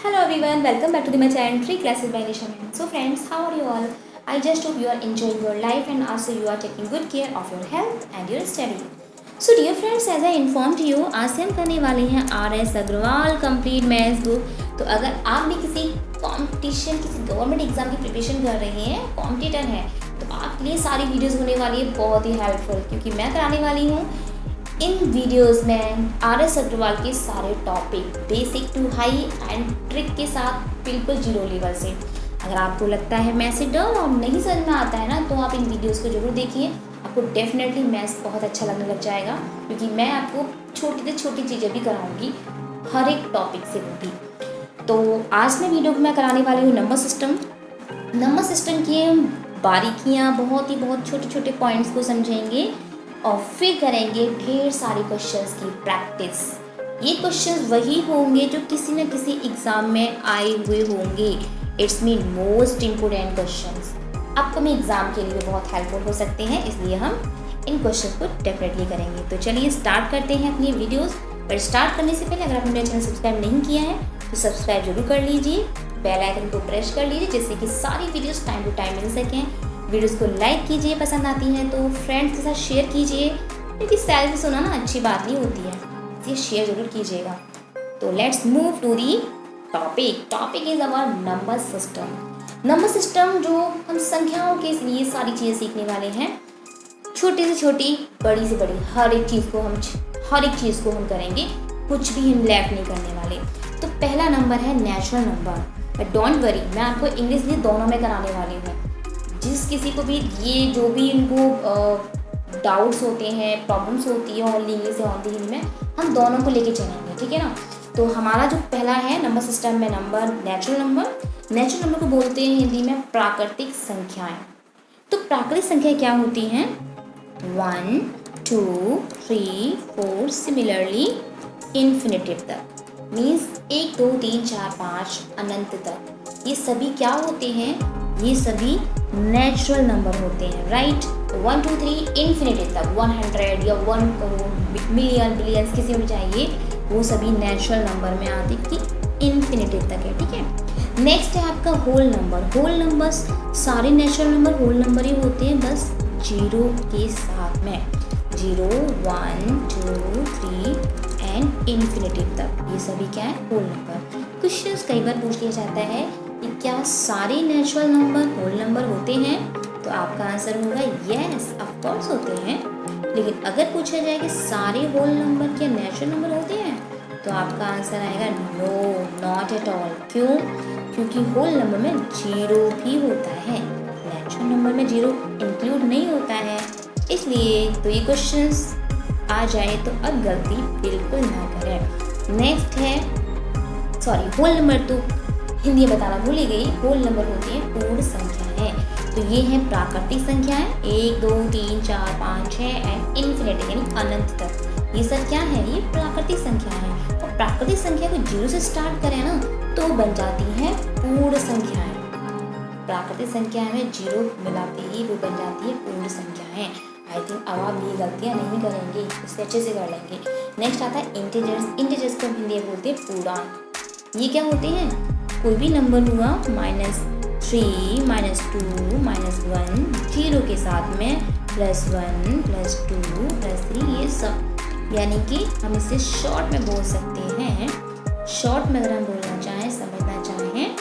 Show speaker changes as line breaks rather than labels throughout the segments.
Hello everyone, welcome back to my channel Tree Classes by Nisha Ma'am. So friends, how are you all? I just hope you are enjoying your life and also you are taking good care of your health and your study. So dear friends, as I informed you, आज से हम करने वाले हैं RS Agarwal complete maths book. तो अगर आप भी किसी कंपटीशन, किसी गवर्नमेंट एग्जाम की प्रिपरेशन कर रहे हैं, कॉम्पिटिटर हैं, तो आपके लिए सारी वीडियोस होने वाली है बहुत ही हेल्पफुल, क्योंकि मैं कराने वाली हूँ इन वीडियोस में RS अग्रवाल के सारे topic basic to high and trick के साथ बिल्कुल जीरो लेवल से। अगर आपको लगता है मैथ्स से डर और नहीं समझ में आता है ना, तो आप इन वीडियोस को जरूर देखिए। आपको डेफिनेटली मैथ्स बहुत अच्छा लगने लग जाएगा, क्योंकि मैं आपको छोटी से छोटी चीज़ें भी कराऊंगी हर एक टॉपिक से वो भी। तो आज मैं वीडियो को मैं कराने वाली हूँ नंबर सिस्टम की बारीकियाँ, बहुत छोटे छोटे पॉइंट्स को समझेंगे और फिर करेंगे ढेर सारे क्वेश्चंस की प्रैक्टिस। ये क्वेश्चंस वही होंगे जो किसी न किसी एग्जाम में आए हुए होंगे। It's mean most important questions upcoming exam के लिए बहुत हेल्पफुल हो सकते हैं, इसलिए हम इन क्वेश्चंस को डेफिनेटली करेंगे। तो चलिए स्टार्ट करते हैं अपनी वीडियोस। पर स्टार्ट करने से पहले अगर आपने मेरा चैनल सब्सक्राइब नहीं किया है तो सब्सक्राइब जरूर कर लीजिए, बेल आइकन को प्रेस कर लीजिए, जिससे कि सारी वीडियोस टाइम टू टाइम मिल सकें। वीडियोस को लाइक कीजिए, पसंद आती हैं तो फ्रेंड्स के साथ शेयर कीजिए, क्योंकि सेल्फी सुना ना अच्छी बात नहीं होती है, इसलिए शेयर जरूर कीजिएगा। तो let's move to the topic is our number system जो हम संख्याओं के लिए सारी चीज़ें सीखने वाले हैं। छोटी से छोटी, बड़ी से बड़ी, हर एक चीज़ को हम करेंगे, कुछ भी हम लेफ्ट नहीं करने वाले। तो पहला नंबर है नेचुरल नंबर। डोंट वरी, मैं आपको इंग्लिश भी दोनों में कराने वाली हूँ। जिस किसी को भी ये जो भी इनको डाउट्स होते हैं, प्रॉब्लम्स होती है ओनली इंग्लिश या ओनली हिंदी में, हम दोनों को लेके चलेंगे, ठीक है ना। तो हमारा जो पहला है नंबर सिस्टम में नेचुरल नंबर को बोलते हैं हिंदी में प्राकृतिक संख्याएं। तो प्राकृतिक संख्या क्या होती हैं? 1 2 3 4 सिमिलरली इन्फिनिटिव तक, मीन्स 1 2 3 4 5 अनंत तक। ये सभी क्या होते हैं? ये सभी नेचुरल नंबर होते हैं, राइट। 1 2 3 इन्फिनिटिव तक, 100 या 1 करोड़, मिलियन, बिलियंस, किसी में चाहिए, वो सभी नेचुरल नंबर में आते कि इन्फिनिटिव तक है, ठीक है। नेक्स्ट है आपका होल नंबर। सारे नेचुरल नंबर होल नंबर ही होते हैं, बस जीरो के साथ में। 0 1 2 3 एंड इन्फिनिटिव तक, ये सभी क्या है? Whole number. क्वेश्चंस कई बार पूछ लिया जाता है कि क्या सारे नेचुरल नंबर होल नंबर होते हैं? तो आपका आंसर होगा यस, ऑफ कोर्स होते हैं। लेकिन अगर पूछा जाए कि सारे होल नंबर क्या नेचुरल नंबर होते हैं, तो आपका आंसर आएगा नो, नॉट एट ऑल। क्यों? क्योंकि होल नंबर में जीरो भी होता है, नेचुरल नंबर में जीरो इंक्लूड नहीं होता है, इसलिए तो ये क्वेश्चंस आ जाए तो अब गलती बिल्कुल ना करें। नेक्स्ट है, होल नंबर तो हिंदी में बताना भूल ही गई। होल नंबर होती है पूर्ण संख्याएं। तो ये है प्राकृतिक संख्याएं, 1 2 3 4 5 6 एंड इन्फिनिटी यानी अनंत तक। ये सब क्या है? ये प्राकृतिक संख्या है। और प्राकृतिक संख्या को जीरो से स्टार्ट करें ना, तो बन जाती है पूर्ण संख्याएं। प्राकृतिक संख्या में जीरो मिलाते ही वो बन जाती है पूर्ण संख्याएं। आई थिंक अब आप ये गलतियाँ नहीं करेंगे, इससे अच्छे से कर लेंगे। नेक्स्ट आता है इंटीजर्स को हिंदी में बोलते हैं पूर्णांक। ये क्या होते हैं? कोई भी नंबर हुआ, -3 -2 -1, जीरो के साथ में +1 +2 +3, ये सब, यानी कि हम इसे शॉर्ट में बोल सकते हैं। शॉर्ट में अगर हम बोलना चाहें, समझना चाहें,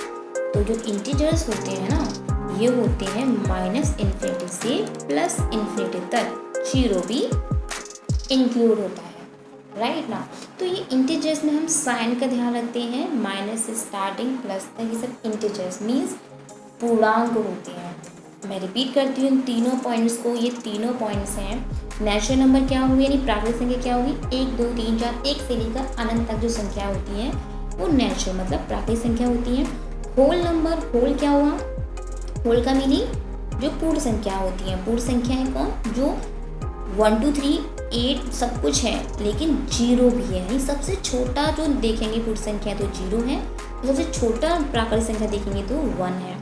तो जो इंटीजर्स होते हैं ना, ये होते हैं -∞ से +∞ तक, जीरो भी इंक्लूड होता है, राइट ना। तो ये इंटीजर्स में हम साइन का ध्यान रखते हैं, माइनस से स्टार्टिंग प्लस तक, ये सब इंटीजर्स मीन्स पूर्णांक होते हैं। मैं रिपीट करती हूँ इन तीनों पॉइंट्स को। ये तीनों पॉइंट्स हैं। नेचुरल नंबर क्या हुई, यानी प्राकृतिक संख्या क्या होगी? 1 2 3 4, 1 से लेकर अनंत तक जो संख्या होती है वो नेचुरल मतलब प्राकृतिक संख्या होती है। होल नंबर, होल क्या हुआ? होल का मीनिंग जो पूर्ण संख्या होती है। पूर्ण संख्या है कौन? जो 1 2 3 8 सब कुछ है, लेकिन जीरो भी है, यानी सबसे छोटा जो देखेंगे पूर्ण संख्या तो जीरो है, सबसे छोटा प्राकृतिक संख्या देखेंगे तो 1 है।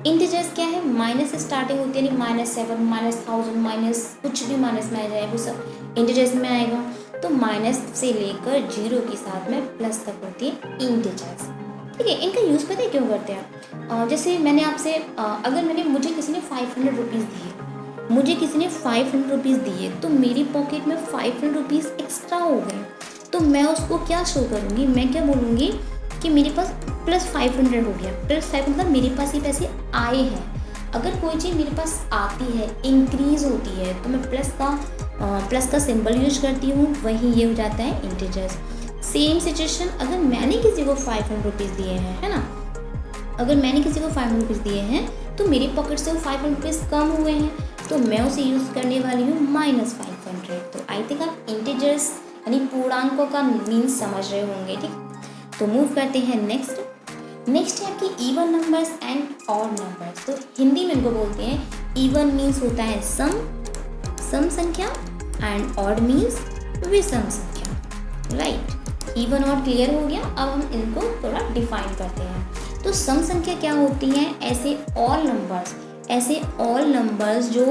इंटीजर्स क्या है? माइनस से स्टार्टिंग होती है, यानी -7 -1000 माइनस कुछ भी माइनस में आ जाए वो सब इंटीजर्स में आएगा। तो माइनस से लेकर जीरो के साथ में प्लस तक होती है इंटीजर्स। ठीक है। इनका यूज़ पता है क्यों करते हैं? जैसे मैंने आपसे अगर मुझे किसी ने 500 रुपीज़ दिए, मुझे किसी ने 500 रुपीज़ दिए, तो मेरी पॉकेट में 500 रुपीज़ एक्स्ट्रा हो गए, तो मैं उसको क्या शो करूँगी? मैं क्या बोलूँगी कि मेरे पास प्लस 500 हो गया। प्लस 500 मतलब मेरे पास ये पैसे आए हैं। अगर कोई चीज़ मेरे पास आती है, इंक्रीज़ होती है, तो मैं प्लस का सिंबल यूज करती हूँ, वही ये हो जाता है इंटीजर्स। सेम सिचुएशन अगर मैंने किसी को 500 रुपीज़ दिए हैं, है ना, अगर मैंने किसी को 500 रुपीज़ दिए हैं तो मेरी पॉकेट से वो 500 रुपीज़ कम हुए हैं, तो मैं उसे यूज़ करने वाली हूँ -500। तो आई थिंक आप इंटीजर्स यानी पूर्णांकों का मीन्स समझ रहे होंगे। ठीक, तो मूव करते हैं नेक्स्ट है आपकी even numbers and odd numbers. तो हिंदी में इनको बोलते हैं इवन मीन्स होता है सम संख्या एंड ऑड मीन्स विषम संख्या। राइट, इवन ऑड क्लियर हो गया। अब हम इनको थोड़ा डिफाइन करते हैं। तो सम संख्या क्या होती है? ऐसे ऑल नंबर्स जो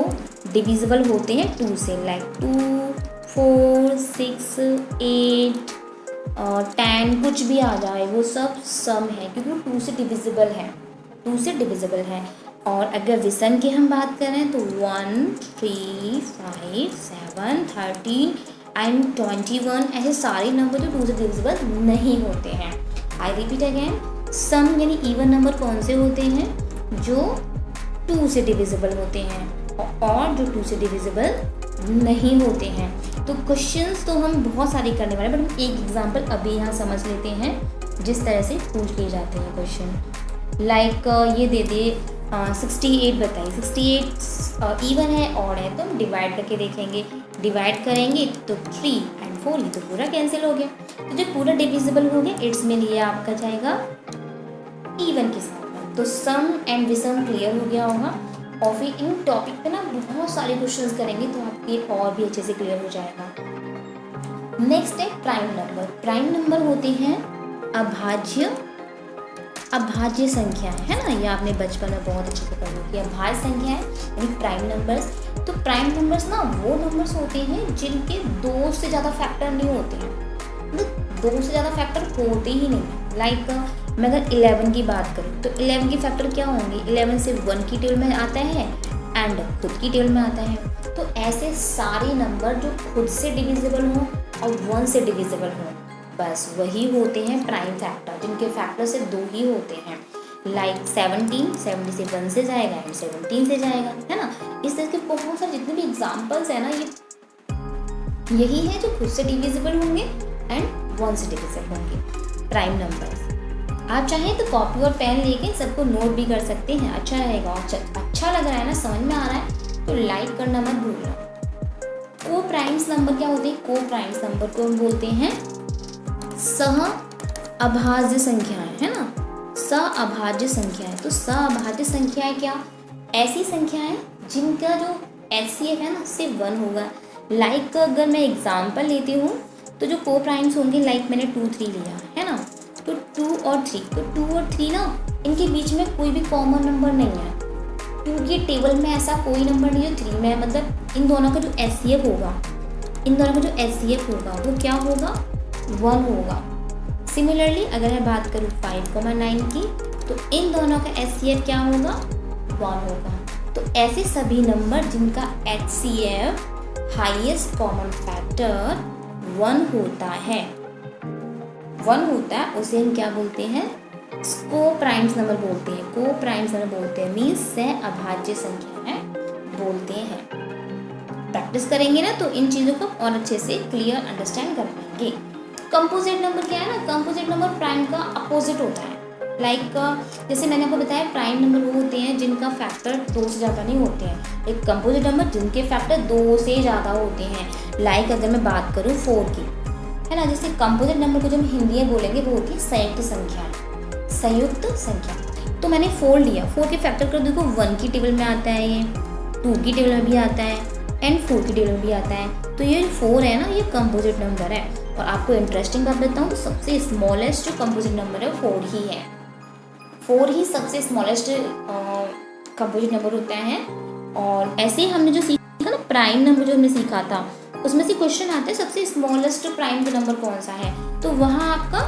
डिविजिबल होते हैं 2 से, लाइक 2, 4, 6, 8 और 10, कुछ भी आ जाए वो सब सम है, क्योंकि वो 2 से डिविजिबल है। और अगर विषम की हम बात करें तो 1, 3, 5, 7, 13 एंड 21 ऐसे सारे नंबर जो 2 से डिविजिबल नहीं होते हैं। आई रिपीट अगेन, सम यानी इवन नंबर कौन से होते हैं? जो 2 से डिविजिबल होते हैं, और जो 2 से डिविजिबल नहीं होते हैं। तो क्वेश्चंस तो हम बहुत सारे करने वाले हैं, बट हम एक एग्जांपल अभी यहाँ समझ लेते हैं जिस तरह से पूछ लिए जाते हैं क्वेश्चन। लाइक ये दे दे 68 बताइए, 68 इवन है ऑड है, तो हम डिवाइड करके देखेंगे। डिवाइड करेंगे तो 3 एंड 4, ये तो पूरा कैंसिल हो गया। तो जो पूरा डिविजिबल हो गया, इट्स मीन ये आपका जाएगा इवन के साथ में। तो सम एंड विषम क्लियर हो गया होगा। और फिर इन टॉपिक पे ना बहुत सारे क्वेश्चंस करेंगे, तो आपके और भी अच्छे से क्लियर हो जाएगा। नेक्स्ट है प्राइम नंबर। प्राइम नंबर होते हैं अभाज्य संख्या है ना, ये आपने बचपन में बहुत अच्छे से पढ़ा कि अभाज्य संख्या है यानी प्राइम नंबर्स। तो प्राइम नंबर्स ना वो नंबर्स होते हैं जिनके 2 से ज़्यादा फैक्टर नहीं होते हैं, मतलब 2 से ज़्यादा फैक्टर होते ही नहीं है। लाइक मैं अगर 11 की बात करूँ तो 11 के फैक्टर क्या होंगे? 11 से 1 की टेबल में आता है एंड खुद की टेबल में आता है। तो ऐसे सारे नंबर जो खुद से डिविजिबल हों और 1 से डिविजिबल हों, बस वही होते हैं प्राइम फैक्टर, जिनके फैक्टर से 2 ही होते हैं। लाइक 70 से 1 से जाएगा एंड 17 से जाएगा, है ना। इस तरह के बहुत सारे जितने भी एग्जाम्पल्स हैं ना, ये यही है जो खुद से डिविजिबल होंगे एंड 1 से डिविजिबल होंगे प्राइम नंबर्स। आप चाहें तो कॉपी और पेन लेके सबको नोट भी कर सकते हैं, अच्छा रहेगा। और अच्छा लग रहा है ना, समझ में आ रहा है तो लाइक करना मत भूलना। को प्राइम्स नंबर क्या होते हैं? को प्राइम्स नंबर को हम बोलते हैं सह अभाज्य संख्याएं, है ना, सह अभाज्य संख्याएं। तो सह अभाज्य संख्याएं क्या? ऐसी संख्याएं जिनका जो HCF है ना सिर्फ 1 होगा। लाइक अगर मैं एग्जाम्पल लेती हूँ तो जो को प्राइम्स होंगे, लाइक मैंने 2, 3 लिया है ना, तो 2 और 3, तो 2 और 3 ना इनके बीच में कोई भी कॉमन नंबर नहीं है। 2 की टेबल में ऐसा कोई नंबर नहीं है 3 में, मतलब इन दोनों का जो HCF होगा, वो क्या होगा? 1 होगा। सिमिलरली अगर मैं बात करूँ 5,9 की, तो इन दोनों का HCF क्या होगा? 1 होगा। तो ऐसे सभी नंबर जिनका HCF हाईएस्ट कॉमन फैक्टर 1 होता है, उसे हम क्या बोलते हैं? को प्राइम्स नंबर बोलते हैं। को प्राइम्स नंबर बोलते हैं मीन्स सह अभाज्य संख्याएं बोलते हैं। प्रैक्टिस करेंगे ना तो इन चीज़ों को और अच्छे से क्लियर अंडरस्टैंड कर पाएंगे। कंपोजिट नंबर क्या है ना? कंपोजिट नंबर प्राइम का अपोजिट होता है। लाइक जैसे मैंने आपको बताया, प्राइम नंबर वो होते हैं जिनका फैक्टर 2 से ज़्यादा नहीं होते हैं। एक कंपोजिट नंबर जिनके फैक्टर 2 से ज़्यादा होते हैं। लाइक अगर मैं बात करूँ 4 की, है ना, जैसे कंपोजिट नंबर को जो हम हिंदी में बोलेंगे वो होती है संयुक्त संख्या। तो मैंने 4 लिया, 4 के फैक्टर कर देखो 1 की टेबल में आता है, ये 2 की टेबल में भी आता है एंड 4 की टेबल में भी आता है। तो ये 4 है ना, ये कंपोजिट नंबर है। और आपको इंटरेस्टिंग बात बताऊँ तो सबसे स्मॉलेस्ट जो कंपोजिट नंबर है 4 ही है। 4 ही सबसे स्मॉलेस्ट कंपोजिट नंबर होता है। और ऐसे ही हमने जो सीखा ना प्राइम नंबर जो हमने सीखा था, उसमें से क्वेश्चन आता है सबसे स्मॉलेस्ट प्राइम नंबर कौन सा है, तो वहाँ आपका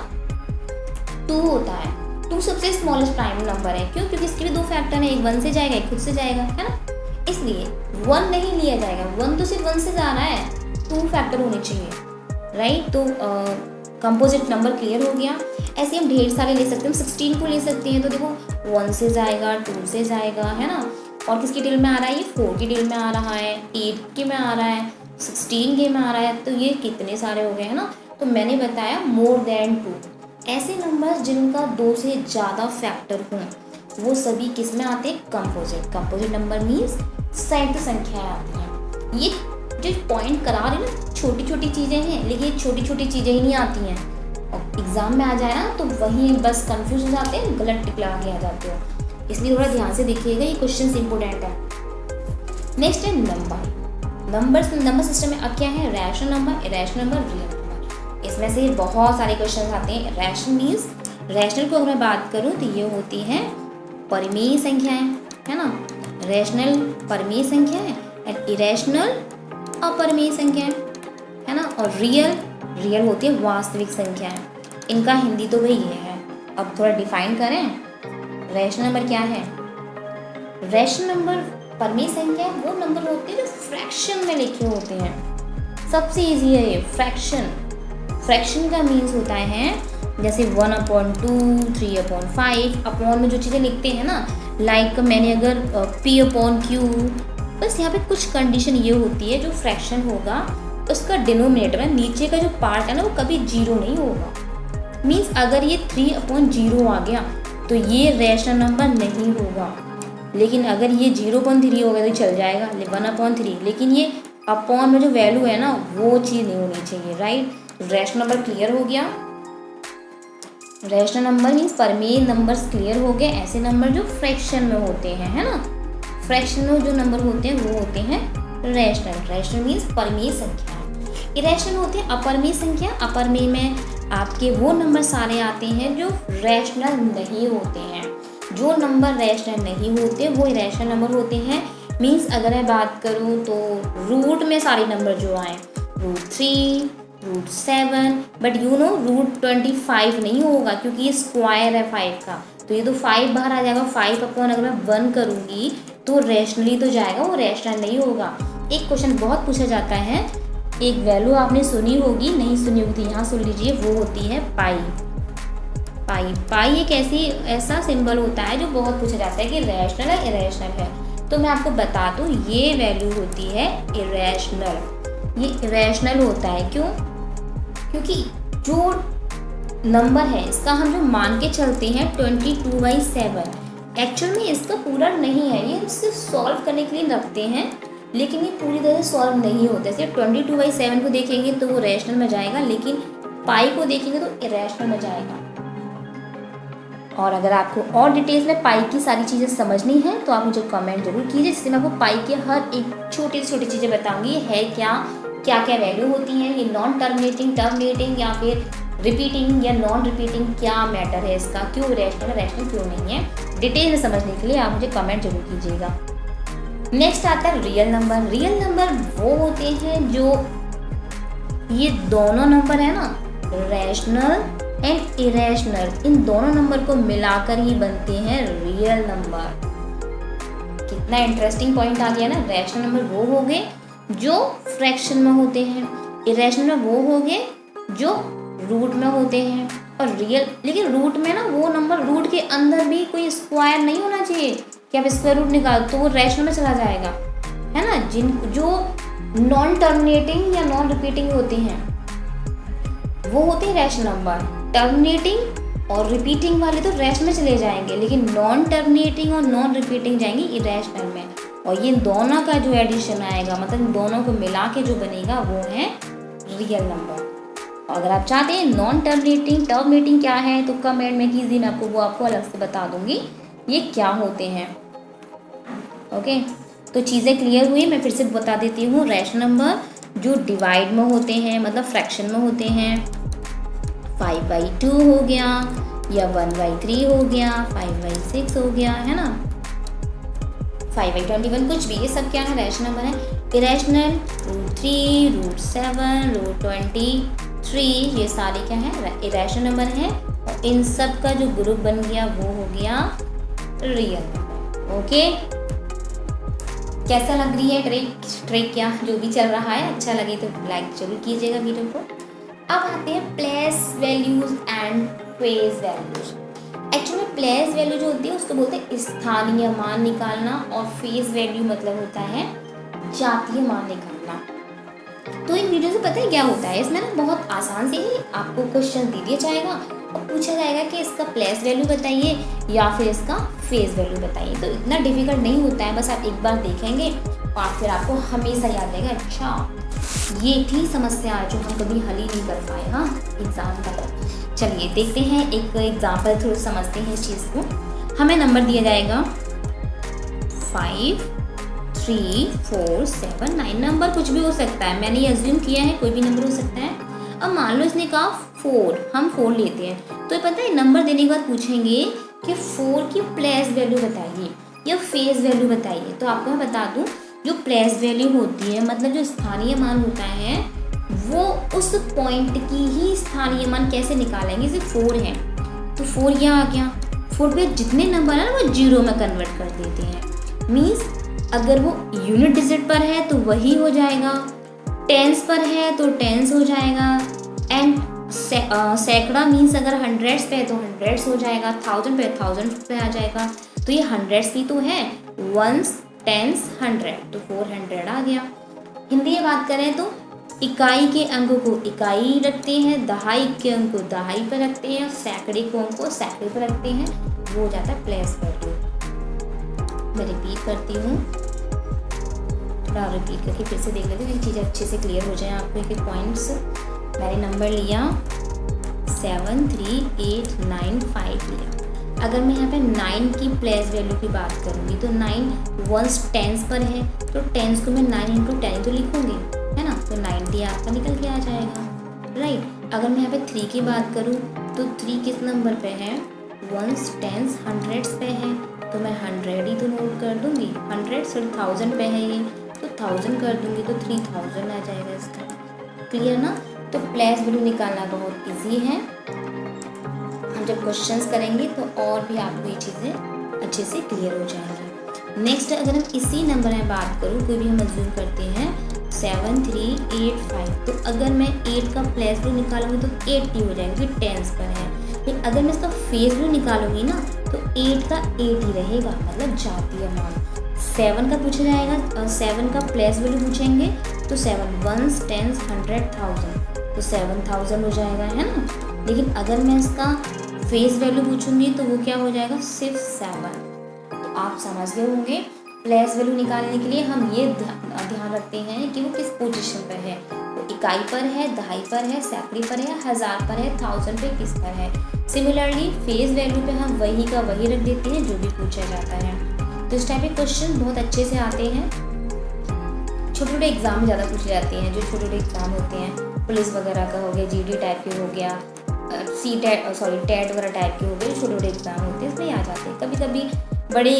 2 होता है। 2 सबसे स्मॉलेस्ट प्राइम नंबर है। क्यों? क्योंकि इसके भी 2 फैक्टर हैं, एक 1 से जाएगा, एक खुद से जाएगा, है ना। इसलिए 1 नहीं लिया जाएगा, 1 तो सिर्फ 1 से जा रहा है, 2 फैक्टर होने चाहिए, राइट। तो कंपोजिट नंबर क्लियर हो गया। ऐसे हम ढेर सारे ले सकते हैं, हम 16 को ले सकते हैं। तो देखो 1 से जाएगा, 2 से जाएगा, है ना। और किसकी डिटेल में आ रहा है? ये 4 की डिटेल में आ रहा है, 8 के में आ रहा है, 16 के में आ रहा है। तो ये कितने सारे हो गए, है ना। तो मैंने बताया मोर देन 2 ऐसे नंबर्स जिनका 2 से ज़्यादा फैक्टर हों, वो सभी किस में आते हैं? कंपोजिट। कंपोजिट नंबर मीन्स संयुक्त संख्याएं आती हैं। ये जो पॉइंट करा रही ना, छोटी छोटी चीज़ें हैं, लेकिन ये छोटी छोटी चीज़ें ही नहीं आती हैं। और एग्जाम में आ जाए ना तो वहीं बस कंफ्यूज हो जाते हैं, गलत टिक लगा के आ जाते हो। इसलिए थोड़ा ध्यान से देखिएगा, ये क्वेश्चन इंपॉर्टेंट है। नेक्स्ट है नंबर सिस्टम में अब क्या है? Rational number, irrational number, real number. इसमें से बहुत सारे क्वेश्चन आते हैं। रैशनल मीन्स, रैशनल को अगर मैं बात करूँ तो ये होती है परिमेय संख्याएं, है ना। रैशनल परिमेय संख्याएं एंड इरेशनल अपरिमेय संख्याएं, है ना। और रियल होती है वास्तविक संख्याएं। इनका हिंदी तो भाई ये है। अब थोड़ा डिफाइन करें, रैशनल नंबर क्या है? रैशनल नंबर परिमेय संख्या वो नंबर होते हैं जो फ्रैक्शन में लिखे होते हैं। सबसे इजी है ये फ्रैक्शन। फ्रैक्शन का मीन्स होता है जैसे 1/2, 3/5, अपॉन में जो चीज़ें लिखते हैं ना, लाइक मैंने अगर P/Q, बस यहाँ पे कुछ कंडीशन ये होती है, जो फ्रैक्शन होगा उसका डिनोमिनेटर में नीचे का जो पार्ट है ना वो कभी 0 नहीं होगा। मीन्स अगर ये 3/0 आ गया तो ये रैशनल नंबर नहीं होगा। लेकिन अगर ये 0.3 हो गया तो चल जाएगा, 1/3। लेकिन ये अपॉन में जो वैल्यू है ना वो चीज़ नहीं होनी चाहिए, राइट। रैशनल नंबर क्लियर हो गया। रैशनल नंबर मीन्स परिमेय नंबर्स क्लियर हो गए। ऐसे नंबर जो फ्रैक्शन में होते हैं, है ना। फ्रैक्शन में जो नंबर होते हैं वो होते हैं रैशनल। रैशनल मीन्स परिमेय संख्या। इरेशनल होते हैं अपरिमेय संख्या। अपरिमेय में आपके वो नंबर सारे आते हैं जो रैशनल नहीं होते हैं। जो नंबर रैशनल नहीं होते वो इरेशनल नंबर होते हैं। मीन्स अगर मैं बात करूँ तो रूट में सारे नंबर जो आए, √3, √7, बट √25 नहीं होगा क्योंकि ये स्क्वायर है 5 का। तो ये तो 5 बाहर आ जाएगा। 5 अगर मैं 1 करूँगी तो रैशनली तो जाएगा, वो रैशनल नहीं होगा। एक क्वेश्चन बहुत पूछा जाता है, एक वैल्यू आपने सुनी होगी, नहीं सुनी होगी तो यहाँ सुन लीजिए, वो होती है पाई। पाई एक ऐसा सिंबल होता है जो बहुत पूछा जाता है कि रैशनल है इरेशनल है। तो मैं आपको बता दूँ ये वैल्यू होती है इरेशनल। ये इरेशनल होता है क्यों? क्योंकि जो नंबर है इसका हम जो मान के चलते हैं 22/7, एक्चुअल में इसका पूरा नहीं है, ये सिर्फ सॉल्व करने के लिए रखते हैं, लेकिन ये पूरी तरह से सॉल्व नहीं होता है। सिर्फ 22/7 को देखेंगे तो वो रैशनल में जाएगा, लेकिन पाई को देखेंगे तो इरेशनल में जाएगा। और अगर आपको और डिटेल्स में पाई की सारी चीज़ें समझनी है तो आप मुझे कमेंट जरूर कीजिए, जिससे मैं आपको पाई की हर एक छोटी से छोटी चीज़ें बताऊंगी। है क्या क्या वैल्यू होती है, ये नॉन टर्मिनेटिंग या फिर रिपीटिंग या नॉन रिपीटिंग, क्या मैटर है इसका, क्यों रैशनल क्यों नहीं है। डिटेल में समझने के लिए आप मुझे कमेंट जरूर कीजिएगा। नेक्स्ट आता है रियल नंबर। रियल नंबर वो होते हैं जो ये दोनों नंबर है ना, रैशनल एंड इरेशनल, इन दोनों नंबर को मिलाकर ही बनते हैं रियल नंबर। कितना इंटरेस्टिंग पॉइंट आ गया ना। रैशनल नंबर वो हो गए जो फ्रैक्शन में होते हैं, इरेशनल में वो हो गए जो रूट में होते हैं, और रियल, लेकिन रूट में ना वो नंबर, रूट के अंदर भी कोई स्क्वायर नहीं होना चाहिए कि आप स्क्वायर रूट निकाल तो वो रैशनल में चला जाएगा, है ना। जो नॉन टर्मिनेटिंग या नॉन रिपीटिंग होते हैं वो होते हैं रैशनल नंबर। टर्मिनेटिंग और रिपीटिंग वाले तो रैशनल में चले जाएंगे, लेकिन नॉन टर्मिनेटिंग और नॉन रिपीटिंग जाएंगे इरेशनल में। और ये दोनों का जो एडिशन आएगा, मतलब इन दोनों को मिला के जो बनेगा वो है रियल नंबर। अगर आप चाहते हैं नॉन टर्मिनेटिंग क्या है तो कमेंट में कीजिए, मैं आपको अलग से बता दूंगी ये क्या होते हैं। ओके, तो चीज़ें क्लियर हुई। मैं फिर से बता देती हूँ। रैशनल नंबर जो डिवाइड में होते हैं, मतलब फ्रैक्शन में होते हैं, 5/2 हो गया या 1/3 हो गया, 5/6 हो गया, है ना, 5/21, कुछ भी, ये सब क्या है, रैशनल नंबर है। इरेशनल √3, √7, √23, ये सारे क्या है, इरेशनल नंबर है। और इन सब का जो ग्रुप बन गया वो हो गया रियल नंबर। ओके, कैसा लग रही है ट्रिक क्या जो भी चल रहा है? अच्छा लगे तो लाइक जरूर कीजिएगा वीडियो को। अब आते हैं place values and phase values. Actually में प्लेस वैल्यू जो होती है उसको बोलते हैं स्थानीय मान निकालना, और फेज वैल्यू मतलब होता है जातीय मान निकालना। तो इन वीडियो से पता है क्या होता है, इसमें ना बहुत आसान से ही आपको क्वेश्चन दे दिया जाएगा और पूछा जाएगा कि इसका प्लेस वैल्यू बताइए या फिर इसका फेज वैल्यू बताइए। तो इतना डिफिकल्ट नहीं होता है, बस आप एक बार देखेंगे और फिर आपको हमेशा याद रहेगा अच्छा ये थी समस्या जो हम कभी हल ही नहीं कर पाए हाँ एग्जाम का। चलिए देखते हैं एक एग्जाम्पल थ्रू समझते हैं इस चीज़ को। हमें नंबर दिया जाएगा 5, 3, 4, 7, 9। नंबर कुछ भी हो सकता है, मैंने ये अज्यूम किया है कोई भी नंबर हो सकता है। अब मान लो इसने कहा 4, हम 4 लेते हैं। तो ये पता है नंबर देने के बाद पूछेंगे कि 4 की प्लेस वैल्यू बताइए या फेज वैल्यू बताइए। तो आपको मैं बता दूं जो प्लेस वैल्यू होती है मतलब जो स्थानीय मान होता है वो उस पॉइंट की ही स्थानीय मान कैसे निकालेंगे। जैसे 4 है तो 4 यहाँ आ गया, 4 पे जितने नंबर है ना वो 0 में कन्वर्ट कर देते हैं। मीन्स अगर वो यूनिट डिजिट पर है तो वही हो जाएगा, टेंस पर है तो टेंस हो जाएगा, एंड सैकड़ा मीन्स अगर हंड्रेड्स पे है तो हंड्रेड्स हो जाएगा, 1000 पे 1000 पे आ जाएगा। तो ये हंड्रेड्स भी तो है, वंस, टेंस, 100, तो 400 आ गया। हिंदी में बात करें तो इकाई के अंक को इकाई रखते हैं, दहाई के अंक को दहाई पर रखते हैं, सैकड़े को अंक को सैकड़े पर रखते हैं, वो हो जाता है प्लेस वैल्यू। मैं रिपीट करती हूँ, थोड़ा रिपीट करके फिर से देख लेते हैं, चीज़ें अच्छे से क्लियर हो जाए आपको। एक एक पॉइंट्स मैंने नंबर लिया 7, 3, 8, 9, 5 लिया। अगर मैं यहाँ पे 9 की प्लेस वैल्यू की बात करूँगी तो 9 वंस टेंस पर है तो टेंस को मैं 9 × 10 तो लिखूँगी है ना, तो 90 आपका निकल के आ जाएगा राइट। अगर मैं यहाँ पे 3 की बात करूँ तो 3 किस नंबर पे है, वंस, टेंस, हंड्रेड्स पे है तो मैं 100 ही तो नोट कर दूँगी। 100 सिर्फ 1000 पे है ये तो 1000 कर दूँगी तो 3000 आ जाएगा इसका। क्लियर ना? तो प्लेस वैल्यू निकालना बहुत ईजी है, हम जब क्वेश्चंस करेंगे तो और भी आपको ये चीज़ें अच्छे से क्लियर हो जाएंगी। नेक्स्ट अगर हम इसी नंबर में बात करूँ, कोई भी हम अज्यूम करते हैं 7, 3, 8, 5, तो अगर मैं 8 का प्लेस वैल्यू निकालूंगी तो 80 हो जाएगा क्योंकि टेंस पर है। लेकिन अगर मैं इसका फेज वैल्यू निकालूंगी ना तो 8 का 8 ही रहेगा, मतलब जातीय मान। 7 का पूछा जाएगा, 7 का प्लेस वैल्यू पूछेंगे तो 7 वंस, टेंस, 100, 1000 तो 7000 हो जाएगा है ना। लेकिन अगर मैं इसका फेस वैल्यू पूछूंगी तो वो क्या हो जाएगा, सिर्फ 7। तो आप समझ गए होंगे प्लेस वैल्यू निकालने के लिए हम ये ध्यान रखते हैं कि वो किस पोजीशन पर है, वो इकाई पर है, दहाई पर है, सैकड़ी पर है, हजार पर है, 1000 पे किस पर है। सिमिलरली फेस वैल्यू पे हम वही का वही रख देते हैं जो भी पूछा जाता है। तो इस टाइप के क्वेश्चन बहुत अच्छे से आते हैं, छोटे छोटे एग्जाम में ज़्यादा पूछे जाते हैं। जो छोटे छोटे एग्जाम होते हैं पुलिस वगैरह का हो गया, जीडी टाइप के हो गया, टेट वगैरह टाइप के हो गए, छोटे छोटे एग्जाम होते हैं इसमें आ जाते हैं। कभी कभी बड़े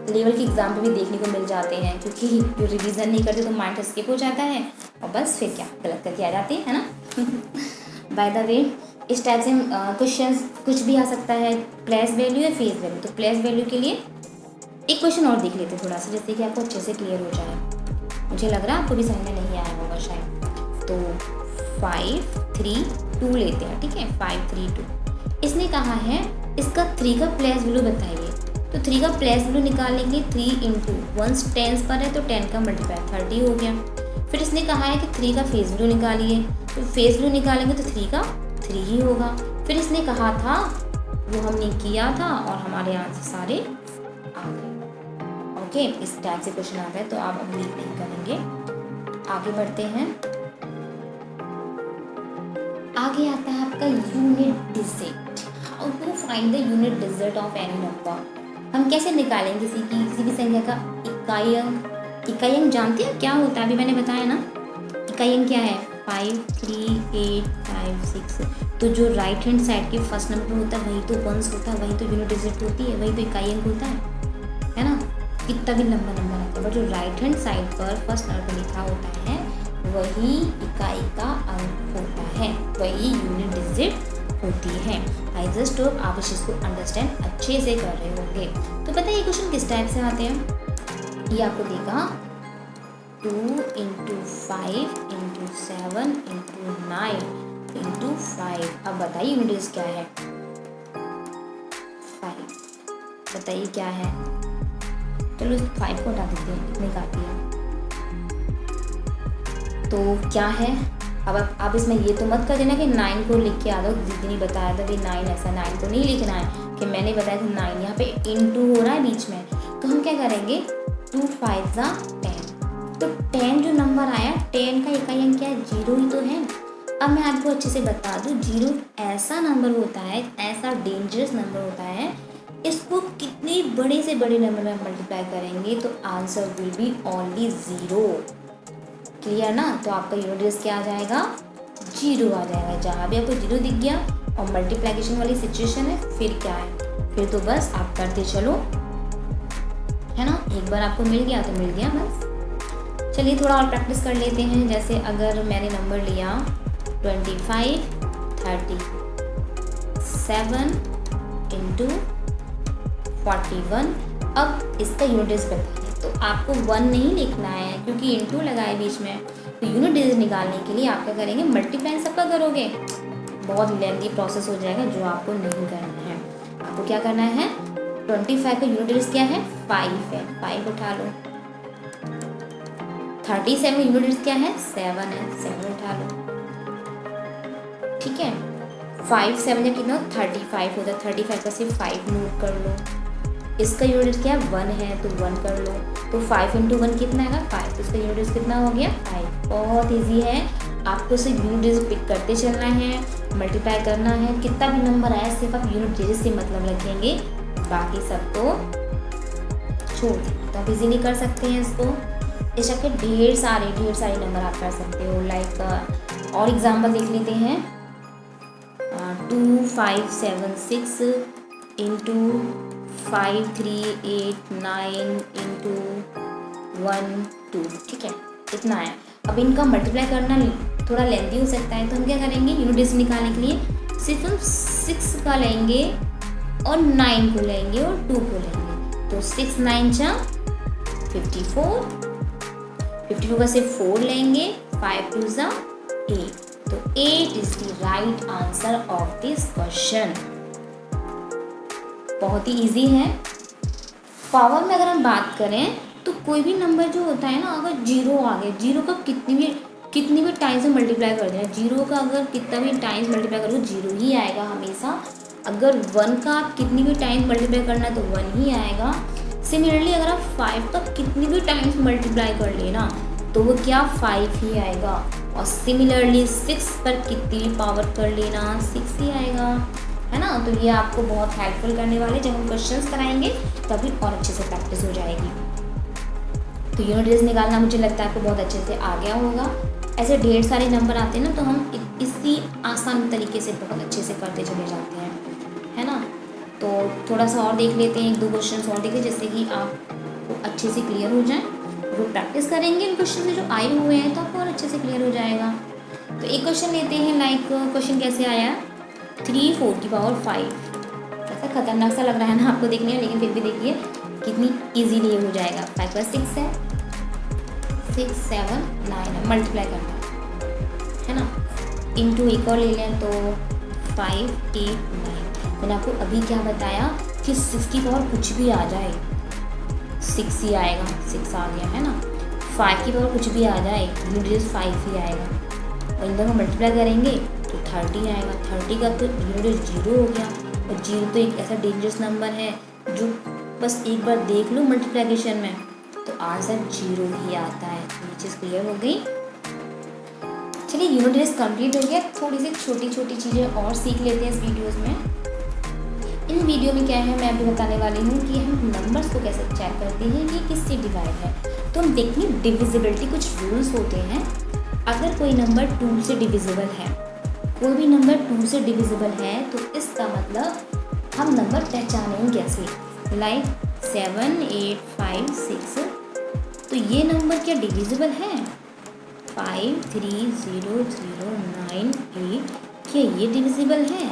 लेवल के एग्जाम पे भी देखने को मिल जाते हैं क्योंकि जो रिवीजन नहीं करते तो माइंड स्किप हो जाता है और बस फिर क्या गलत करके आ जाते हैं है ना। बाय द वे इस टाइप से क्वेश्चन कुछ भी आ सकता है, प्लेस वैल्यू या फेस वैल्यू। तो प्लेस वैल्यू के लिए एक क्वेश्चन और देख लेते थोड़ा सा, जिससे कि आपको अच्छे से क्लियर हो जाए। मुझे लग रहा है आपको भी समझ में नहीं आया होगा शायद। तो 5, 3, 2 लेते हैं, ठीक है। 5, 3, 2 इसने कहा है इसका 3 का प्लेस वैल्यू बताइए। तो 3 का प्लेस वैल्यू निकालने के लिए 3 इंटू वंस टेंस पर है तो 10 का मल्टीप्लाई 30 हो गया। फिर इसने कहा है कि 3 का फेस वैल्यू निकालिए, तो फेस वैल्यू निकालेंगे तो 3 का 3 ही होगा। फिर इसने कहा था वो हमने किया था और हमारे आंसर सारे आ गए। ओके, इस टाइप से क्वेश्चन आता है तो आप अब लीक नहीं करेंगे। आगे बढ़ते हैं। आगे आता है आपका unit digit. How to find the unit digit of any number. हम कैसे निकालेंगे किसी भी संख्या का इकाई अंक। इकाई अंक जानते हैं क्या होता है, अभी मैंने बताया ना। इकाई अंक क्या है, 5, 3, 8, 5, 6। तो जो राइट हैंड साइड के फर्स्ट नंबर में होता है वही तो वंस होता है, वही तो यूनिट डिजिट होती है, वही तो इकाई अंक होता है ना। कितना भी लंबा नंबर आता है बट जो राइट हैंड साइड पर फर्स्ट नंबर पर लिखा होता है वही इकाई का अंक होता है, वही यूनिट डिजिट होती है। आई जस्ट होप आप इस चीज़ को अंडरस्टैंड अच्छे से कर रहे होंगे। तो पता है ये क्वेश्चन किस टाइप से आते हैं? ये आपको देगा 2 × 5 × 7 × 9 × 5। अब बताइए यूनिट क्या है? 5। बताइए क्या है? चलो 5 को हटा देते हैं, इतनी काफ़ी है। तो क्या है? अब आप इसमें ये तो मत कर देना कि 9 को लिख के आ दो, दीदी ने बताया था भाई 9 ऐसा। 9 को नहीं लिखना है कि मैंने बताया था 9, यहाँ पे इनटू हो रहा है बीच में। तो हम क्या करेंगे? 2 × 5 = 10। तो 10 जो नंबर आया, 10 का इकाई अंक क्या है? 0 ही तो है। अब मैं आपको अच्छे से बता दूँ, 0 ऐसा नंबर होता है, ऐसा डेंजरस नंबर होता है, इसको कितने बड़े से बड़े नंबर में मल्टीप्लाई करेंगे तो answer will be only 0। Clear ना? तो आपका यूनिट क्या आ जाएगा? 0 आ जाएगा। जहाँ भी आपको 0 दिख गया और मल्टीप्लिकेशन वाली सिचुएशन है, फिर क्या है? फिर तो बस आप करते चलो, है ना? एक बार आपको मिल गया तो मिल गया बस। चलिए थोड़ा और प्रैक्टिस कर लेते हैं। जैसे अगर मैंने नंबर लिया 25, 30, 7 × 41। अब इसका यूनिट बताइए। तो आपको 1 नहीं लिखना है क्योंकि इंटू लगाए बीच में। तो यूनिट डिजिट निकालने के लिए आप क्या करेंगे? मल्टीप्लाई सबका करोगे, बहुत लेंथी प्रोसेस हो जाएगा, जो आपको नहीं करना है। आपको क्या करना है? 25 का यूनिट डिजिट क्या है? 5 है, 5 उठा लो। 37 यूनिट डिजिट क्या है? 7 है, 7 उठा लो। ठीक है, 5 7 या कितना? 35 होता है। 35 का सिर्फ 5 नोट कर लो। इसका यूनिट क्या है? 1 है, तो 1 कर लो। तो 5 × 1 कितना है? 5। तो इसका यूनिट कितना हो गया? 5। बहुत ईजी है, आपको सिर्फ यूनिट डिजिट पिक करते चलना है, मल्टीप्लाई करना है। कितना भी नंबर आया सिर्फ आप यूनिट डिजिट से मतलब रखेंगे, बाकी सब तो छोड़ देंगे। तो आप इजीली कर सकते हैं इसको। इस के ढेर सारे नंबर आप कर सकते हो। लाइक और एग्जाम्पल देख लेते हैं। 2 5 7 6 × 5 3 8 9 × 1 2। ठीक है, इतना है। अब इनका मल्टीप्लाई करना थोड़ा लेंथी हो सकता है, तो हम क्या करेंगे? यूनिट डिजिट निकालने के लिए सिर्फ हम 6 का लेंगे और 9 को लेंगे और 2 को लेंगे। तो 6 9 × 54, 54 का सिर्फ 4 लेंगे, 5 2 = 8। तो 8 is the right answer of this question. बहुत ही इजी है। पावर में अगर हम बात करें तो कोई भी नंबर जो होता है ना, अगर 0 आ गया, 0 का कितनी भी टाइम्स में मल्टीप्लाई कर देना, 0 का अगर कितना भी टाइम्स मल्टीप्लाई करो 0 ही आएगा हमेशा। अगर 1 का आप कितनी भी टाइम्स मल्टीप्लाई करना तो 1 ही आएगा। सिमिलरली अगर आप 5 का कितनी भी टाइम्स मल्टीप्लाई कर लेना तो वो क्या? 5 ही आएगा। और सिमिलरली 6 पर कितनी भी पावर कर लेना 6 ही आएगा, है ना? तो ये आपको बहुत हेल्पफुल करने वाले, जब हम क्वेश्चंस कराएंगे तभी और अच्छे से प्रैक्टिस हो जाएगी। तो यूनिट डिजिट निकालना मुझे लगता है आपको बहुत अच्छे से आ गया होगा। ऐसे ढेर सारे नंबर आते हैं ना, तो हम इसी आसान तरीके से बहुत अच्छे से करते चले जाते हैं, है ना? तो थोड़ा सा और देख लेते हैं, 1-2 क्वेश्चन और देखें, जिससे कि आपको अच्छे से क्लियर हो जाए। वो प्रैक्टिस करेंगे इन क्वेश्चन से जो आए हुए हैं तो आपको और अच्छे से क्लियर हो जाएगा। तो एक क्वेश्चन लेते हैं। लाइक क्वेश्चन कैसे आया? 3 4 की पावर 5। ऐसा खतरनाक सा लग रहा है ना आपको देखने में, लेकिन फिर भी देखिए कितनी इजीली हो जाएगा। 5 + 6 है, 6 7 9 है, मल्टीप्लाई करना है ना। इंटू एक और ले लें तो 5 8 9। मैंने आपको अभी क्या बताया कि 6 की पावर कुछ भी आ जाए 6 ही आएगा, 6 आ गया, है ना। 5 की पावर कुछ भी आ जाए यूनिट 5 ही आएगा। और इन दोनों मल्टीप्लाई करेंगे तो 30 आएगा। 30 का तो यूनिट 0 हो गया। और 0 तो एक ऐसा डेंजरस नंबर है जो बस एक बार देख लो मल्टीप्लिकेशन में तो आंसर 0 ही आता है। तो ये चीज़ क्लियर हो गई। चलिए यूनिट टेस्ट कंप्लीट हो गया। थोड़ी सी छोटी छोटी चीज़ें और सीख लेते हैं इस वीडियोस में। इन वीडियो में क्या है मैं अभी बताने वाली हूँ कि हम नंबर्स को कैसे चेक करते हैं कि किससे डिवाइड है। तो हम देखेंगे डिविजिबिलिटी, कुछ रूल्स होते हैं। अगर कोई नंबर 2 से डिविजिबल है, कोई भी नंबर 2 से डिविजिबल है, तो इसका मतलब हम नंबर पहचानेंगे कैसे। लाइक 7 8 5 6, तो ये नंबर क्या डिविजिबल है? 5 3 0 0 9 8, क्या ये डिविजिबल है?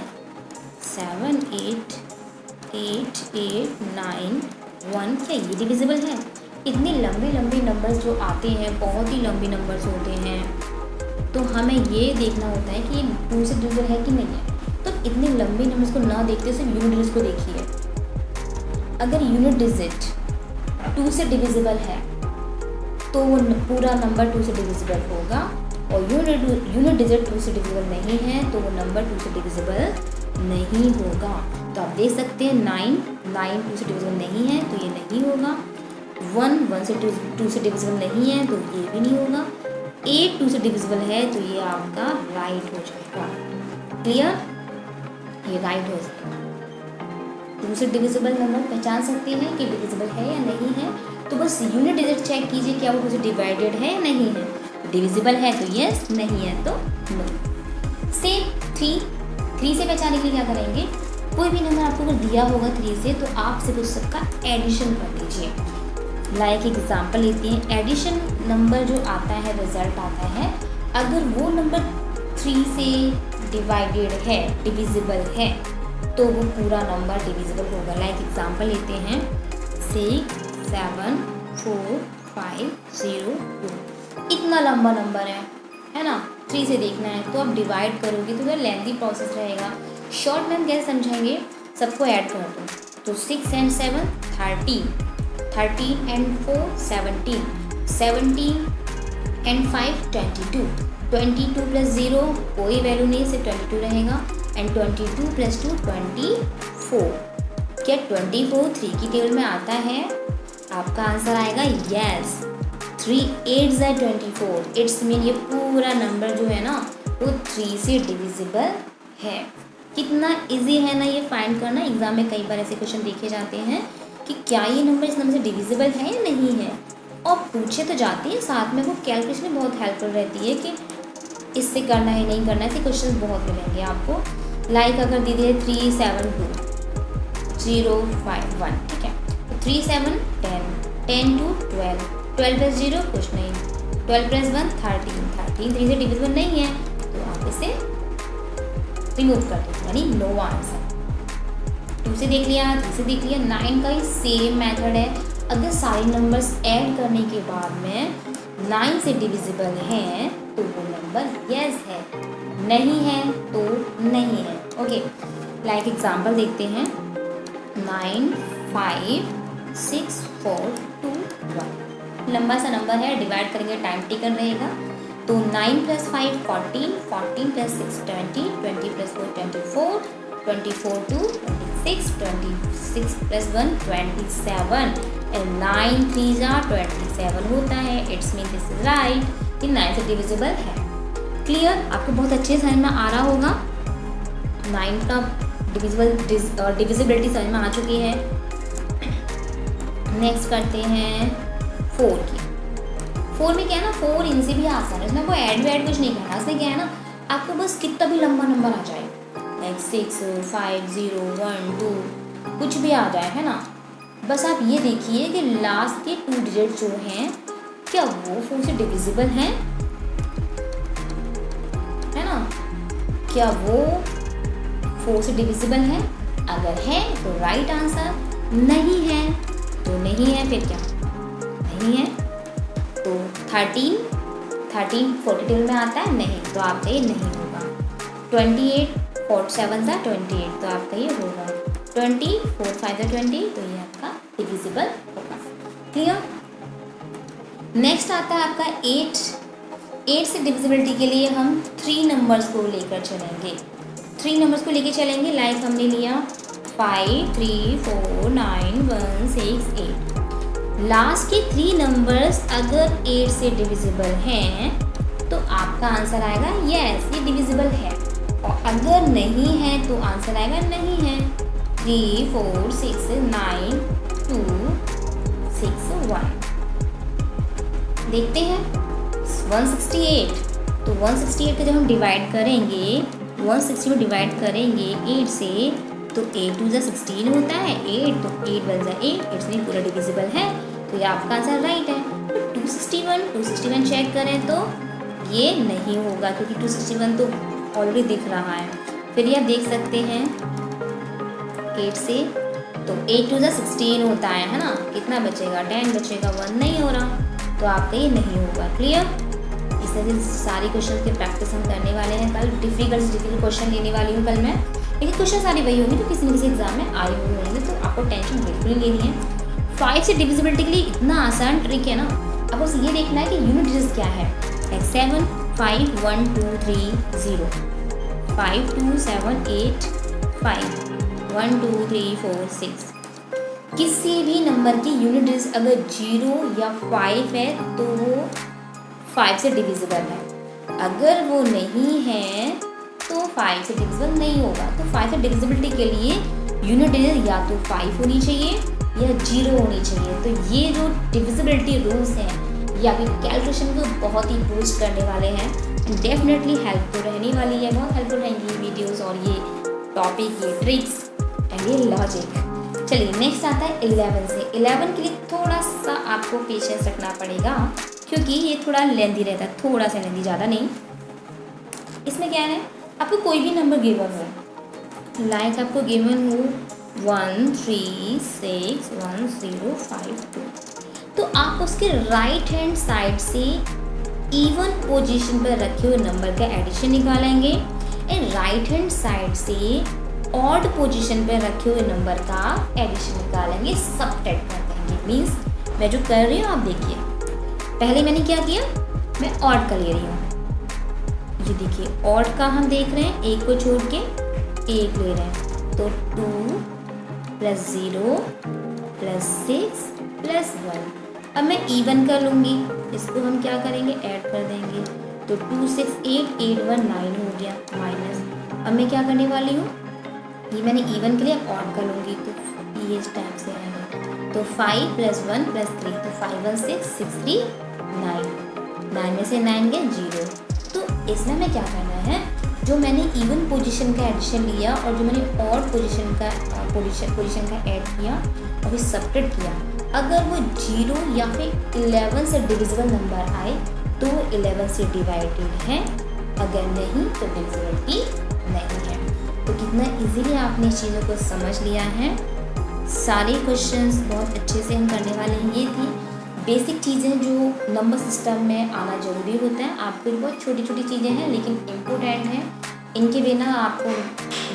78889 क्या ये डिविजिबल है? इतने लंबे लंबे नंबर्स जो आते हैं, बहुत ही लंबे नंबर्स होते हैं, तो हमें ये देखना होता है कि ये 2 से डिविजिबल है कि नहीं है। तो इतने लंबे नंबर्स को ना देखते सिर्फ यूनिट डिजिट को देखिए। अगर यूनिट डिजिट 2 से डिविजिबल है तो वो पूरा नंबर 2 से डिविजिबल होगा, और यूनिट डिजिट 2 से डिविजिबल नहीं है तो वो नंबर 2 से डिविजिबल नहीं होगा। तो आप देख सकते हैं 9 2 से डिविजिबल नहीं है तो ये नहीं होगा। 1 से 2 से डिविजिबल नहीं है तो ये भी नहीं होगा। 8 2 से डिविजिबल है तो ये आपका राइट हो जाएगा। क्लियर? ये राइट हो जाएगा। 2 से डिविजिबल नंबर पहचान सकते हैं कि डिविजिबल है या नहीं है, तो बस यूनिट डिजिट चेक कीजिए क्या वो 2 से डिवाइडेड है या नहीं है। डिविजिबल है तो यस, नहीं है तो नो। सेम 3 से पहचानने के लिए क्या करेंगे, कोई भी नंबर आपको अगर दिया होगा 3 से तो आप सिर्फ उस सबका एडिशन कर लीजिए। लाइक एग्जाम्पल लेते हैं, एडिशन नंबर जो आता है, रिजल्ट आता है, अगर वो नंबर 3 से डिवाइडेड है, डिविजिबल है, तो वो पूरा नंबर डिविजिबल होगा। लाइक एग्जाम्पल लेते हैं 67450 इतना लंबा नंबर है ना, 3 से देखना है तो आप डिवाइड करोगे तो थोड़ा लेंथी प्रोसेस रहेगा। शॉर्ट में हम कैसे समझाएंगे, सबको ऐड कर दो तो 6 and 7 13, 13 and 4 17, 17 and 5 22, 22 प्लस 0 कोई वैल्यू नहीं, सिर्फ 22 रहेगा, एंड 22 प्लस 2 24। क्या 24 3 की टेबल में आता है? आपका आंसर आएगा yes. 3 8s are 24। It's mean ये पूरा नंबर जो है ना वो 3 से डिविजिबल है। कितना इजी है ना ये फाइंड करना। एग्जाम में कई बार ऐसे क्वेश्चन देखे जाते हैं कि क्या ये नंबर इस नंबर से डिविजिबल है या नहीं है, और पूछे तो जाते हैं, साथ में वो कैलकुलेशन बहुत हेल्पफुल रहती है कि इससे करना है नहीं करना है। ऐसे क्वेश्चन बहुत मिलेंगे आपको। लाइक अगर दी है 372051, ठीक है, तो 3 7 10, 10 2 12, 12 प्लस 0 कुछ नहीं, 12 प्लस 1 13, 13 3 से डिविजिबल नहीं है तो आप इसे रिमूव कर दीजिए, यानी नो आंसर। 2 से देख लिया, 3 से देख लिया। 9 का ही सेम मेथड है। अगर सारे नंबर्स ऐड करने के बाद में 9 से डिविजिबल हैं तो वो नंबर यस है, नहीं है तो नहीं है। ओके, लाइक एग्जांपल देखते हैं 9 5 6 4 2 1। लंबा सा नंबर है, डिवाइड करेंगे टाइम टेकन रहेगा। तो 9 plus 5 14, 14 plus 6 20, 20 plus 4 24, 24 2 26, 26 plus 1 27, and 9 3s are 27 होता है। It's mean this is right कि 9 से डिविजिबल है। क्लियर? आपको बहुत अच्छे समझ में आ रहा होगा। 9 का डिविजिबिलिटी समझ में आ चुकी है। नेक्स्ट करते हैं 4 की। 4 में क्या है ना, 4 इनसे भी आसान है, उसमें कोई ऐड कुछ नहीं करना। उसमें क्या है ना, आपको बस कितना भी लंबा नंबर आ जाए, लाइक 6 5 0 1 2 कुछ भी आ जाए, है ना, बस आप ये देखिए कि लास्ट के 2 डिजिट जो हैं क्या वो 4 से डिविजिबल हैं, है ना, क्या वो 4 से डिविजिबल है? अगर है तो राइट आंसर, नहीं है तो नहीं है। फिर क्या नहीं है तो 13 42 में आता है, नहीं तो आपका ये नहीं होगा। 28 4 7 था 28 तो आपका ये होगा। 20 4 5 था 20 तो ये आपका डिविजिबल होगा। क्लियर? नेक्स्ट आता है आपका 8 से डिविजिबिलिटी के लिए हम 3 नंबर्स को लेकर चलेंगे। 3 नंबर्स को लेकर चलेंगे। लाइक हमने लिया 5 3 4 9 1 6 8। लास्ट के 3 नंबर्स अगर 8 से डिविजिबल हैं तो आपका आंसर आएगा यस, ये डिविजिबल है, और अगर नहीं है तो आंसर आएगा नहीं है। 3 4 6 9 2 6 1। देखते हैं 168। तो 168 को जब हम डिवाइड करेंगे, 160 में डिवाइड करेंगे 8 से, तो 8 2 16 होता है, 8 तो 8 1 8, इसमें पूरा डिविजिबल है, तो ये आपका आंसर राइट है। 261 चेक करें तो ये नहीं होगा क्योंकि 261 तो ऑलरेडी दिख रहा है। फिर ये आप देख सकते हैं 8 से, तो 8 टू 16 होता है ना, कितना बचेगा 10 बचेगा, 1 नहीं हो रहा, तो आपका ये नहीं होगा। क्लियर? इस तरह से सारी क्वेश्चन की प्रैक्टिस हम करने वाले हैं। कल डिफिकल्ट क्वेश्चन लेने वाली हूँ कल मैं, लेकिन क्वेश्चन सारे वही होंगे जो किसी न किसी एग्जाम में आए हुए होंगे, तो आपको टेंशन बिल्कुल नहीं लेनी है। 5 से डिविजिबिलिटी के लिए इतना आसान ट्रिक है ना, अब बस ये देखना है कि यूनिट डिजिट क्या है। 7 5 1 2 3 0, 5 2 7 8 5 1 2 3 4 6। किसी भी नंबर की यूनिट डिजिट अगर 0 या 5 है तो वो 5 से डिविजिबल है, अगर वो नहीं है तो 5 से डिविजिबल नहीं होगा। तो 5 से डिविजिबिलिटी के लिए यूनिट डिजिट या तो 5 होनी चाहिए या 0 होनी चाहिए। तो ये जो डिविजिबिलिटी रूल्स हैं ये आपकी कैलकुलेशन को बहुत ही बूस्ट करने वाले हैं, डेफिनेटली हेल्पफुल रहने वाली है, बहुत हेल्पफुल रहेंगी ये वीडियोस और ये टॉपिक, ये ट्रिक्स एंड ये लॉजिक। चलिए नेक्स्ट आता है 11 से। 11 के लिए थोड़ा सा आपको पेशेंस रखना पड़ेगा क्योंकि ये थोड़ा लेंदी रहता है, थोड़ा सा लेंदी, ज़्यादा नहीं। इसमें क्या है, आपको कोई भी नंबर गिवन हो, लाइक आपको गिवन हो 1 3 6 1 0 5 2, तो आप उसके राइट हैंड साइड से इवन पोजीशन पर रखे हुए नंबर का एडिशन निकालेंगे एंड राइट हैंड साइड से ऑड पोजीशन पर रखे हुए नंबर का एडिशन निकालेंगे, सबट्रैक्ट कर देंगे। मीन्स मैं जो कर रही हूँ आप देखिए, पहले मैंने क्या किया, मैं ऑड का ले रही हूँ, ये देखिए ऑड का हम देख रहे हैं, एक को छोड़ के एक ले रहे हैं, तो 2 + 0 + 6 + 1। अब मैं इवन कर लूँगी, इसको हम क्या करेंगे, ऐड कर देंगे, तो 2 6 8 8 1 9 हो गया माइनस। अब मैं क्या करने वाली हूँ, ये मैंने इवन के लिए ऑड कर लूँगी, तो ये इस टाइप से आएगा, तो 5 + 1 + 3, तो 5 1 6 6 3 9, 9 में से 9 गए 0। तो इसमें मैं क्या करना है, जो मैंने इवन पोजीशन का एडिशन लिया और जो मैंने ऑड पोजीशन का ऐड किया और फिर सबट्रैक्ट किया, अगर वो 0 या फिर 11 से डिविजिबल नंबर आए तो 11 से डिवाइडेड है, अगर नहीं तो डिविजिबिलिटी नहीं है। तो कितना इजीली आपने इस चीज़ों को समझ लिया है। सारे क्वेश्चंस बहुत अच्छे से हम करने वाले हैं। ये थी बेसिक चीज़ें जो नंबर सिस्टम में आना ज़रूरी होता है। आपके बहुत छोटी छोटी चीज़ें हैं लेकिन इम्पोर्टेंट हैं, इनके बिना आपको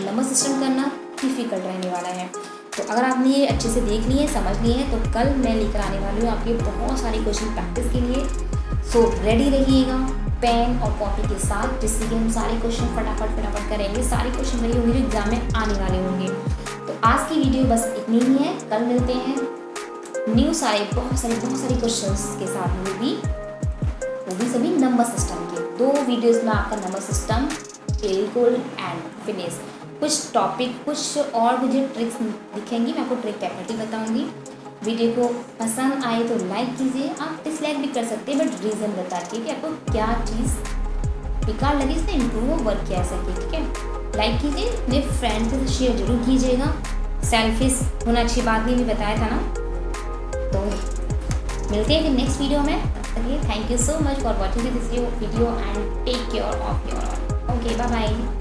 नंबर सिस्टम करना डिफ़िकल्ट रहने वाला है। तो अगर आपने ये अच्छे से देख लिए, समझ लिए हैं, तो कल मैं लेकर आने वाली हूँ आपके बहुत सारे क्वेश्चन प्रैक्टिस के लिए। सो रेडी रहिएगा पेन और कॉपी के साथ, जिससे कि हम सारे क्वेश्चन फटाफट करेंगे। सारे क्वेश्चन वही होंगे जो एग्जाम में आने वाले होंगे। तो आज की वीडियो बस इतनी ही है, कल मिलते हैं न्यू बहुत सारे क्वेश्चंस के साथ, वो भी सभी नंबर सिस्टम के। 2 वीडियोस में आपका नंबर सिस्टम बिल्कुल एंड फिनिश। कुछ टॉपिक, कुछ और मुझे ट्रिक्स दिखेंगी, मैं आपको ट्रिक डेफिनेटली बताऊंगी। वीडियो को पसंद आए तो लाइक कीजिए, आप डिसलाइक भी कर सकते हैं, बट रीज़न बता के कि आपको क्या चीज़ बेकार लगी, इसमें इम्प्रूव और वर्क किया सके। ठीक है, लाइक कीजिए, मेरे फ्रेंड्स के साथ शेयर जरूर कीजिएगा। सेल्फिश होना अच्छी बात नहीं, भी बताया था ना। तो मिलते हैं फिर नेक्स्ट वीडियो में। Thank you so much for watching this video and take care of your. Okay, bye bye.